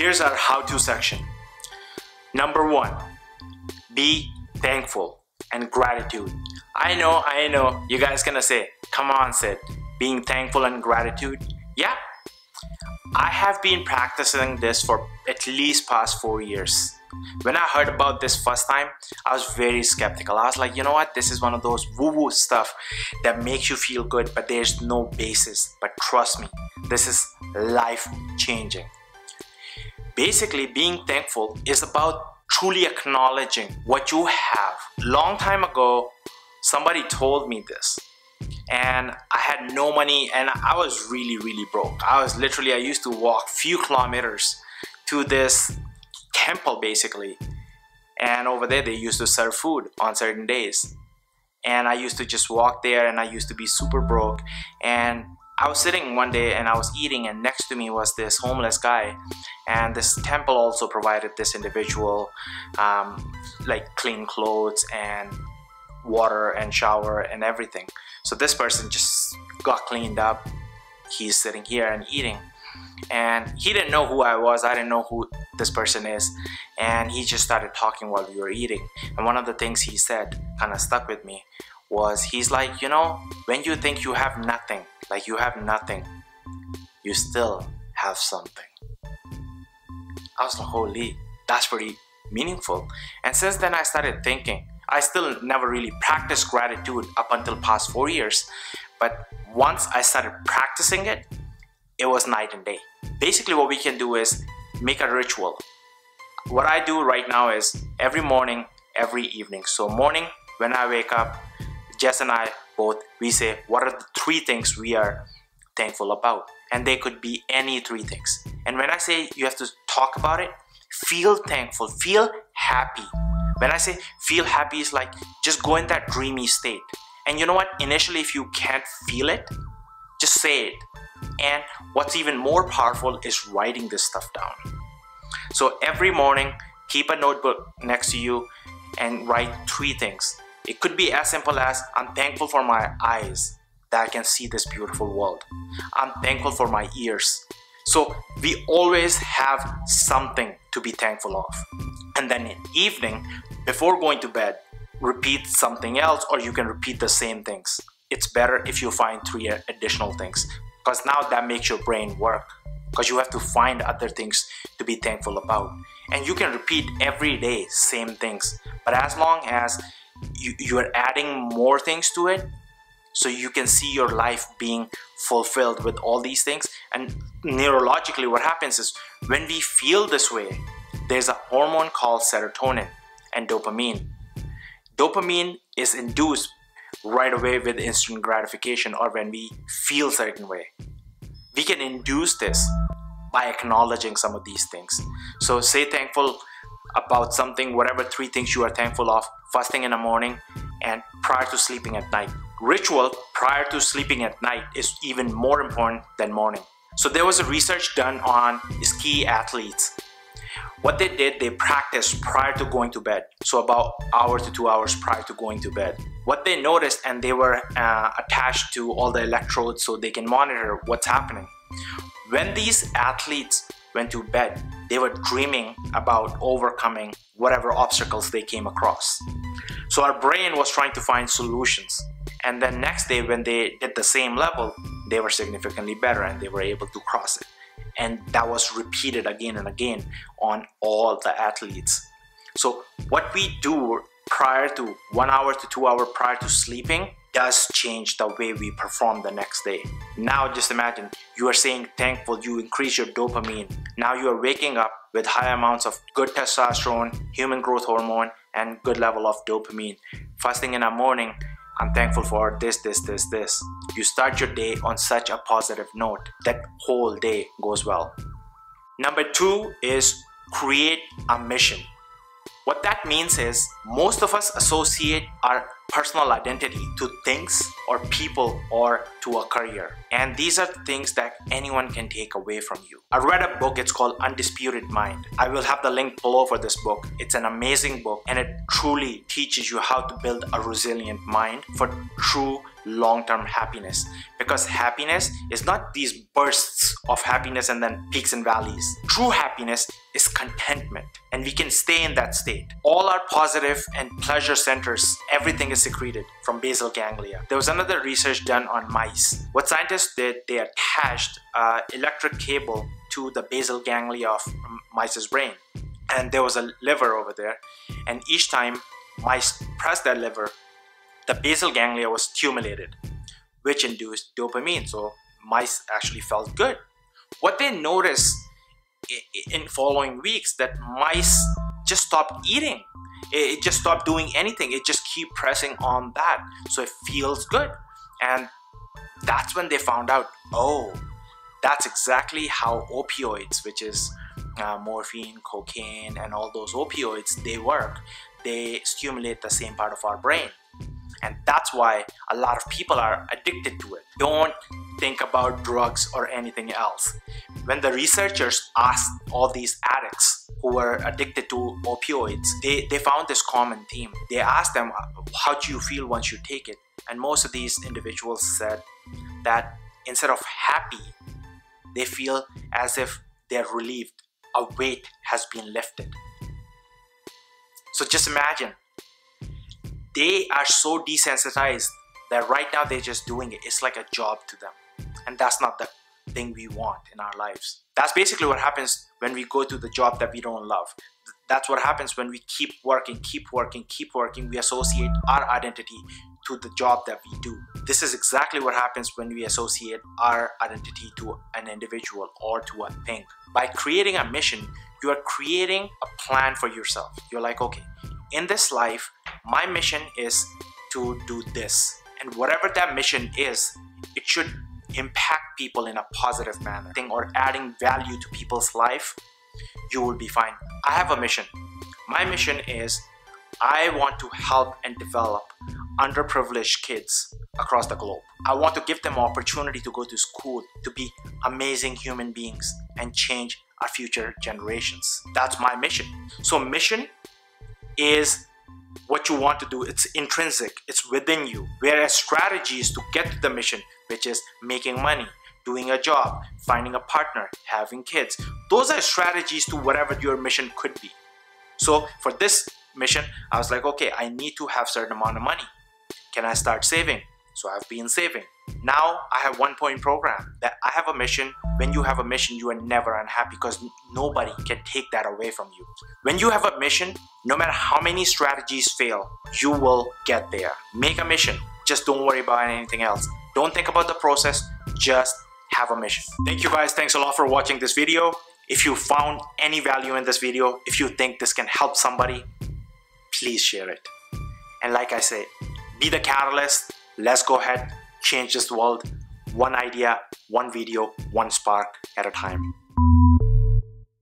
Here's our how-to section. Number 1, be thankful and gratitude. I know, you guys gonna say, come on Sid, being thankful and gratitude? Yeah, I have been practicing this for at least past 4 years. When I heard about this first time, I was very skeptical. I was like, you know what, this is one of those woo-woo stuff that makes you feel good, but there's no basis. But trust me, this is life-changing. Basically, being thankful is about truly acknowledging what you have. Long time ago, somebody told me this, and I had no money and I was really broke. I used to walk few kilometers to this temple basically, and over there they used to serve food on certain days, and I used to just walk there, and I used to be super broke. And I was sitting one day and I was eating, and next to me was this homeless guy, and this temple also provided this individual like clean clothes and water and shower and everything. So this person just got cleaned up. He's sitting here and eating, and he didn't know who I was. I didn't know who this person is, and he just started talking while we were eating. And one of the things he said kind of stuck with me was, he's like, you know, when you think you have nothing, like you have nothing, you still have something. I was like, holy, that's pretty meaningful. And since then I started thinking, I still never really practiced gratitude up until past 4 years, but once I started practicing it, it was night and day. Basically what we can do is make a ritual. What I do right now is every morning, every evening. So morning, when I wake up, Jess and I both, we say, what are the 3 things we are thankful about? And they could be any 3 things. And when I say you have to talk about it, feel thankful, feel happy. When I say feel happy, it's like just go in that dreamy state. And you know what? Initially, if you can't feel it, just say it. And what's even more powerful is writing this stuff down. So every morning, keep a notebook next to you and write 3 things. It could be as simple as, I'm thankful for my eyes that I can see this beautiful world. I'm thankful for my ears. So we always have something to be thankful of. And then in the evening, before going to bed, repeat something else, or you can repeat the same things. It's better if you find 3 additional things, because now that makes your brain work, because you have to find other things to be thankful about. And you can repeat every day same things, but as long as you are adding more things to it, so you can see your life being fulfilled with all these things. And neurologically what happens is, when we feel this way, there's a hormone called serotonin and dopamine. Dopamine is induced right away with instant gratification, or when we feel a certain way. We can induce this by acknowledging some of these things. So say thankful about something, whatever 3 things you are thankful of, first thing in the morning and prior to sleeping at night. Ritual prior to sleeping at night is even more important than morning. So there was a research done on ski athletes. What they did, they practiced prior to going to bed. So about hour to 2 hours prior to going to bed. What they noticed, and they were attached to all the electrodes so they can monitor what's happening. When these athletes went to bed, they were dreaming about overcoming whatever obstacles they came across. So our brain was trying to find solutions. And then next day when they did the same level, they were significantly better and they were able to cross it. And that was repeated again and again on all the athletes. So what we do prior to 1 hour to 2 hours prior to sleeping does change the way we perform the next day. Now just imagine, you are saying thankful, you increase your dopamine. Now you are waking up with high amounts of good testosterone, human growth hormone, and good level of dopamine. First thing in the morning, I'm thankful for this. You start your day on such a positive note. That whole day goes well. Number 2 is create a mission. What that means is, most of us associate our personal identity to things or people or to a career. And these are the things that anyone can take away from you. I read a book, it's called Undisputed Mind. I will have the link below for this book. It's an amazing book and it truly teaches you how to build a resilient mind for true long-term happiness. Because Because happiness is not these bursts of happiness and then peaks and valleys. True happiness is contentment, and we can stay in that state. All our positive and pleasure centers, everything is secreted from basal ganglia. There was another research done on mice. What scientists did, they attached an electric cable to the basal ganglia of mice's brain, and there was a lever over there, and each time mice pressed that lever, the basal ganglia was stimulated, which induced dopamine, so mice actually felt good. What they noticed in following weeks, that mice just stopped eating. It just stopped doing anything. It just keep pressing on that, so it feels good. And that's when they found out, oh, that's exactly how opioids, which is morphine, cocaine, and all those opioids, they work. They stimulate the same part of our brain. And that's why a lot of people are addicted to it. Don't think about drugs or anything else. When the researchers asked all these addicts who were addicted to opioids, they found this common theme. They asked them, how do you feel once you take it? And most of these individuals said that instead of happy, they feel as if they're relieved. A weight has been lifted. So just imagine, they are so desensitized that right now they're just doing it. It's like a job to them. And that's not the thing we want in our lives. That's basically what happens when we go to the job that we don't love. That's what happens when we keep working. We associate our identity to the job that we do. This is exactly what happens when we associate our identity to an individual or to a thing. By creating a mission, you are creating a plan for yourself. You're like, okay, in this life, my mission is to do this. And whatever that mission is, it should impact people in a positive manner or adding value to people's life. You will be fine. I have a mission. My mission is I want to help and develop underprivileged kids across the globe. I want to give them opportunity to go to school, to be amazing human beings and change our future generations. That's my mission. So mission is what you want to do. It's intrinsic, it's within you. Whereas strategy is to get to the mission, which is making money, doing a job, finding a partner, having kids. Those are strategies to whatever your mission could be. So for this mission, I was like, okay, I need to have a certain amount of money. Can I start saving? So I've been saving. Now I have 1-point program that I have a mission. When you have a mission, you are never unhappy because nobody can take that away from you. When you have a mission, no matter how many strategies fail, you will get there. Make a mission. Just don't worry about anything else. Don't think about the process. Just have a mission. Thank you guys. Thanks a lot for watching this video. If you found any value in this video, if you think this can help somebody, please share it. And like I say, be the catalyst. Let's go ahead, change this world. One idea, one video, one spark at a time.